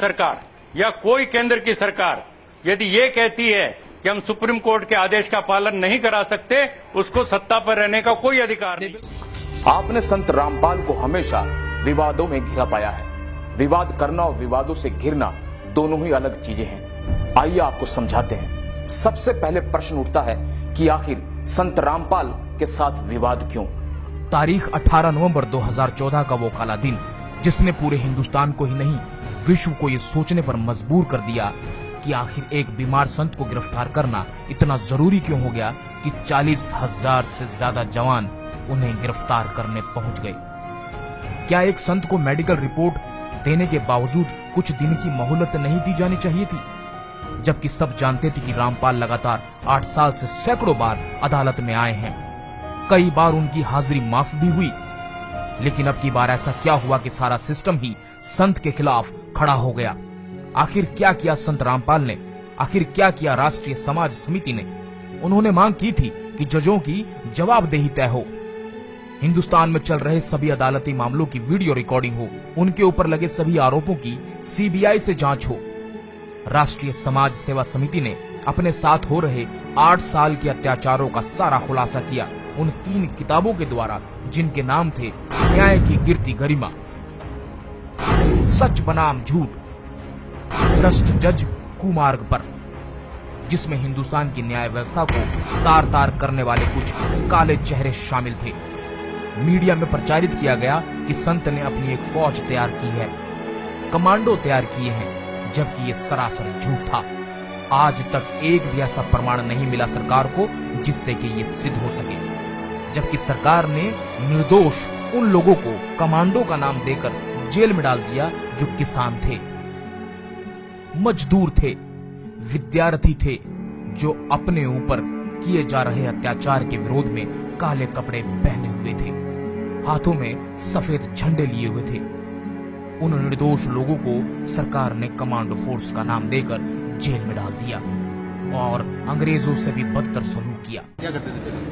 सरकार या कोई केंद्र की सरकार यदि ये कहती है कि हम सुप्रीम कोर्ट के आदेश का पालन नहीं करा सकते, उसको सत्ता पर रहने का कोई अधिकार नहीं। आपने संत रामपाल को हमेशा विवादों में घिरा पाया है। विवाद करना और विवादों से घिरना दोनों ही अलग चीजें हैं। आइए आपको समझाते हैं। सबसे पहले प्रश्न उठता है कि आखिर संत रामपाल के साथ विवाद क्यों? तारीख 18 नवंबर 2014 का वो काला दिन जिसने पूरे हिंदुस्तान को ही नहीं विश्व को ये सोचने पर मजबूर कर दिया कि आखिर एक बीमार संत को गिरफ्तार करना इतना जरूरी क्यों हो गया कि 40,000 से ज्यादा जवान उन्हें गिरफ्तार करने पहुंच गए। क्या एक संत को मेडिकल रिपोर्ट देने के बावजूद कुछ दिन की मोहलत नहीं दी जानी चाहिए थी, जबकि सब जानते थे कि रामपाल लगातार 8 साल से सैकड़ों बार अदालत में आए हैं। कई बार उनकी हाजिरी माफ भी हुई, लेकिन अब की बार ऐसा क्या हुआ कि सारा सिस्टम ही संत के खिलाफ खड़ा हो गया? आखिर क्या किया संत रामपाल ने? आखिर क्या किया राष्ट्रीय समाज समिति ने? उन्होंने मांग की थी कि जजों की जवाबदेही तय हो, हिंदुस्तान में चल रहे सभी अदालती मामलों की वीडियो रिकॉर्डिंग हो, उनके ऊपर लगे सभी आरोपों की सीबीआई से जांच हो। राष्ट्रीय समाज सेवा समिति ने अपने साथ हो रहे 8 साल के अत्याचारों का सारा खुलासा किया उन 3 किताबों के द्वारा जिनके नाम थे न्याय की गिरती गरिमा, सच बनाम झूठ, भ्रष्ट जज कुमार्ग पर, जिसमें हिंदुस्तान की न्याय व्यवस्था को तार तार करने वाले कुछ काले चेहरे शामिल थे। मीडिया में प्रचारित किया गया कि संत ने अपनी एक फौज तैयार की है, कमांडो तैयार किए हैं, जबकि ये सरासर झूठ था। आज तक एक भी ऐसा प्रमाण नहीं मिला सरकार को जिससे कि ये सिद्ध हो सके, जबकि सरकार ने निर्दोष उन लोगों को कमांडो का नाम देकर जेल में डाल दिया जो किसान थे, मजदूर थे, विद्यार्थी थे, जो अपने ऊपर किए जा रहे अत्याचार के विरोध में काले कपड़े पहने हुए थे, हाथों में सफेद झंडे लिए हुए थे। उन निर्दोष लोगों को सरकार ने कमांडो फोर्स का नाम देकर जेल में डाल दिया और अंग्रेजों से भी बदतर सलूक किया। क्या करते थे?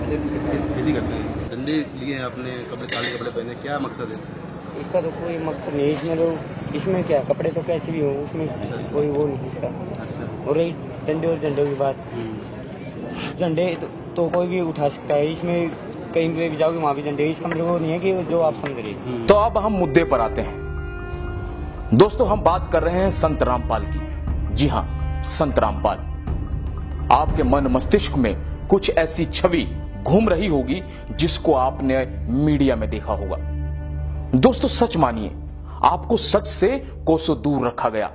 खेती करते हैं, डंडे लिए आपने, कपड़े काले कपड़े पहने, क्या मकसद है इसका? तो कोई मकसद नहीं इसमें, तो इसमें क्या कपड़े तो कैसे भी हो, उसमें कोई वो नहीं इसका। और रही डंडे और झंडे की बात, झंडे तो कोई भी उठा सकता है, इसमें कहीं पे भी जाओगे वहाँ भी झंडे, इसका मतलब वो नहीं है कि जो आप समझ रहे। तो अब हम मुद्दे पर आते हैं। दोस्तों, हम बात कर रहे हैं संत रामपाल की। जी हाँ, संत रामपाल। आपके मन मस्तिष्क में कुछ ऐसी छवि घूम रही होगी जिसको आपने मीडिया में देखा होगा। दोस्तों, सच मानिए, आपको सच से कोसों दूर रखा गया।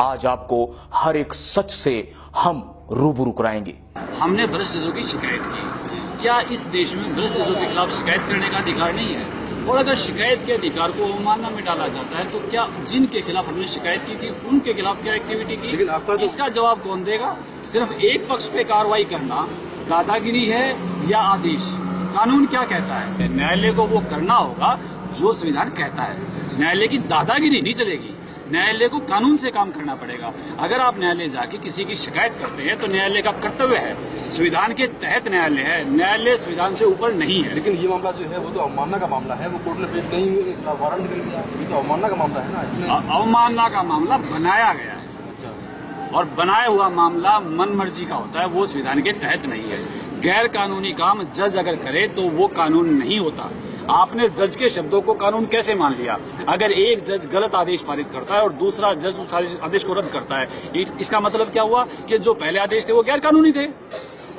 आज आपको हर एक सच से हम रूबरू कराएंगे। हमने भ्रष्ट जजों की शिकायत की। क्या इस देश में भ्रष्ट जजों के खिलाफ शिकायत करने का अधिकार नहीं है? और अगर शिकायत के अधिकार को अवमानना में डाला जाता है तो क्या जिनके खिलाफ हमने शिकायत की थी उनके खिलाफ क्या एक्टिविटी की? लेकिन आपका इसका जवाब कौन देगा? सिर्फ एक पक्ष पे कार्रवाई करना दादागिरी है या आदेश? कानून क्या कहता है? न्यायालय को वो करना होगा जो संविधान कहता है। न्यायालय की दादागिरी नहीं चलेगी, न्यायालय को कानून से काम करना पड़ेगा। अगर आप न्यायालय जाके किसी की शिकायत करते हैं तो न्यायालय का कर्तव्य है, संविधान के तहत न्यायालय है, न्यायालय संविधान से ऊपर नहीं है। लेकिन ये मामला जो है वो तो अवमानना का मामला है, वो कोर्ट ने पेश नहीं वारंट कर दिया, ये तो अवमानना का मामला है ना। अवमानना का मामला बनाया गया है, और बनाया हुआ मामला मन मर्जी का होता है, वो संविधान के तहत नहीं है। गैर कानूनी काम जज अगर करे तो वो कानून नहीं होता। आपने जज के शब्दों को कानून कैसे मान लिया? अगर एक जज गलत आदेश पारित करता है और दूसरा जज उस आदेश को रद्द करता है, इसका मतलब क्या हुआ कि जो पहले आदेश थे वो गैर कानूनी थे,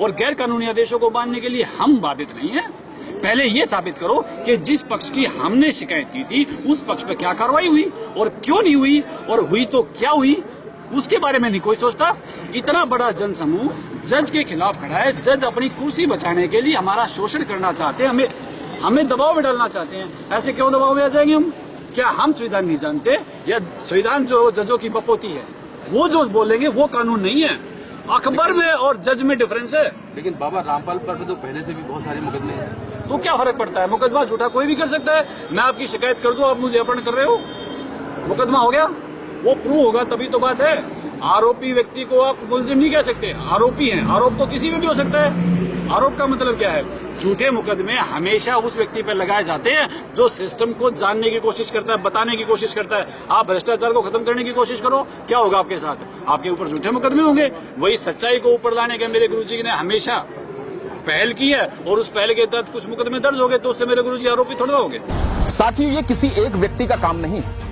और गैर कानूनी आदेशों को मानने के लिए हम बाधित नहीं है। पहले ये साबित करो कि जिस पक्ष की हमने शिकायत की थी उस पक्ष पर क्या कार्रवाई हुई और क्यों नहीं हुई, और हुई तो क्या हुई, उसके बारे में नहीं कोई सोचता। इतना बड़ा जनसमूह जज के खिलाफ खड़ा है, जज अपनी कुर्सी बचाने के लिए हमारा शोषण करना चाहते हैं, हमें दबाव में डालना चाहते हैं। ऐसे क्यों दबाव में आ जाएंगे हम? क्या हम संविधान नहीं जानते? या संविधान जो जजों की बपोती है, वो जो बोलेंगे वो कानून नहीं है? अखबार में और जज में डिफरेंस है। लेकिन बाबा रामपाल पर तो पहले से भी बहुत सारे मुकदमे हैं, तो क्या फर्क पड़ता है? मुकदमा झूठा कोई भी कर सकता है। मैं आपकी शिकायत कर दूं, आप मुझे अपहरण कर रहे हो, मुकदमा हो गया, वो प्रूव होगा तभी तो बात है। आरोपी व्यक्ति को आप मुलजिम नहीं कह सकते, आरोपी हैं, आरोप तो किसी में भी हो सकता है। आरोप का मतलब क्या है? झूठे मुकदमे हमेशा उस व्यक्ति पर लगाए जाते हैं जो सिस्टम को जानने की कोशिश करता है, बताने की कोशिश करता है। आप भ्रष्टाचार को खत्म करने की कोशिश करो, क्या होगा आपके साथ? आपके ऊपर झूठे मुकदमे होंगे। वही सच्चाई को ऊपर लाने के मेरे गुरुजी ने हमेशा पहल की है, और उस पहल के तहत कुछ मुकदमे दर्ज हो गए, तो उससे मेरे गुरुजी आरोपी थोड़ा हो गए। साथियों, ये किसी एक व्यक्ति का काम नहीं है।